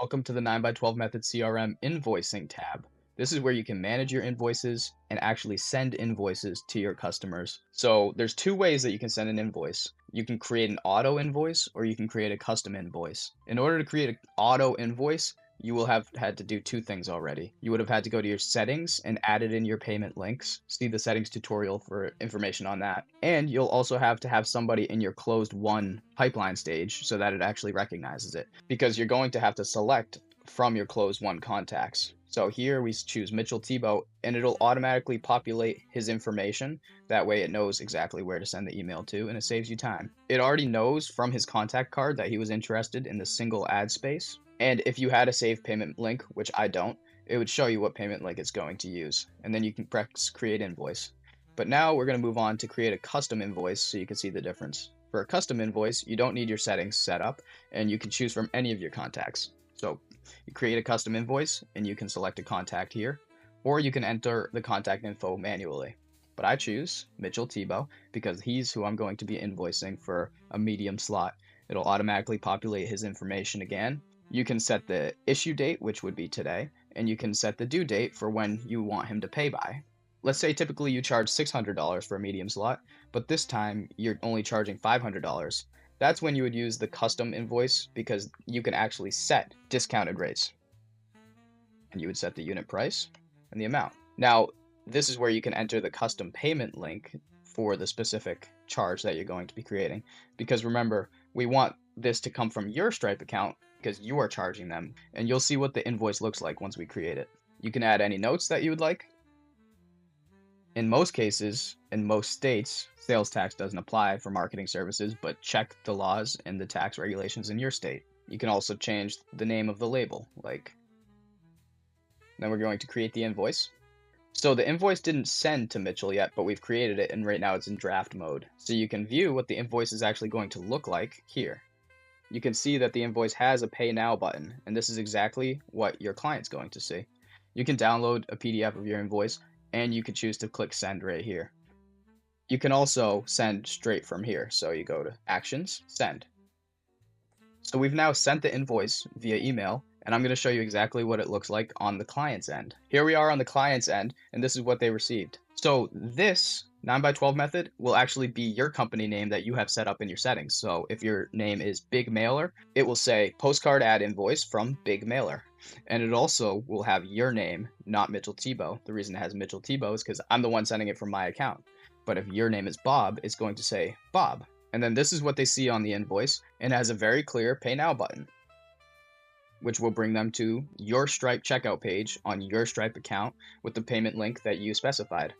Welcome to the 9x12 Method CRM Invoicing tab. This is where you can manage your invoices and actually send invoices to your customers. So there's two ways that you can send an invoice. You can create an auto invoice or you can create a custom invoice. In order to create an auto invoice, you will have had to do two things already. You would have had to go to your settings and add it in your payment links. See the settings tutorial for information on that. And you'll also have to have somebody in your closed won pipeline stage so that it actually recognizes it, because you're going to have to select from your closed won contacts. So here we choose Mitchell Tebow and it'll automatically populate his information. That way it knows exactly where to send the email to and it saves you time. It already knows from his contact card that he was interested in the single ad space. And if you had a saved payment link, which I don't, it would show you what payment link it's going to use. And then you can press create invoice. But now we're going to move on to create a custom invoice so you can see the difference. For a custom invoice, you don't need your settings set up and you can choose from any of your contacts. So you create a custom invoice and you can select a contact here, or you can enter the contact info manually. But I choose Mitchell Tebow because he's who I'm going to be invoicing for a medium slot. It'll automatically populate his information again. You can set the issue date, which would be today, and you can set the due date for when you want him to pay by. Let's say typically you charge $600 for a medium slot, but this time you're only charging $500. That's when you would use the custom invoice because you can actually set discounted rates. And you would set the unit price and the amount. Now, this is where you can enter the custom payment link for the specific charge that you're going to be creating. Because remember, we want this to come from your Stripe account because you are charging them. And you'll see what the invoice looks like once we create it. You can add any notes that you would like. In most cases, in most states, sales tax doesn't apply for marketing services, but check the laws and the tax regulations in your state. You can also change the name of the label, then we're going to create the invoice. So the invoice didn't send to Mitchell yet, but we've created it and right now it's in draft mode. So you can view what the invoice is actually going to look like here. You can see that the invoice has a pay now button, and this is exactly what your client's going to see. You can download a PDF of your invoice and you can choose to click send right here. You can also send straight from here. So you go to actions, send. So we've now sent the invoice via email, and I'm going to show you exactly what it looks like on the client's end. Here we are on the client's end, and this is what they received. So this 9x12 method will actually be your company name that you have set up in your settings. So if your name is Big Mailer, it will say postcard ad invoice from Big Mailer. And it also will have your name, not Mitchell Tebow. The reason it has Mitchell Tebow is because I'm the one sending it from my account. But if your name is Bob, it's going to say Bob. And then this is what they see on the invoice, and it has a very clear Pay Now button, which will bring them to your Stripe checkout page on your Stripe account with the payment link that you specified.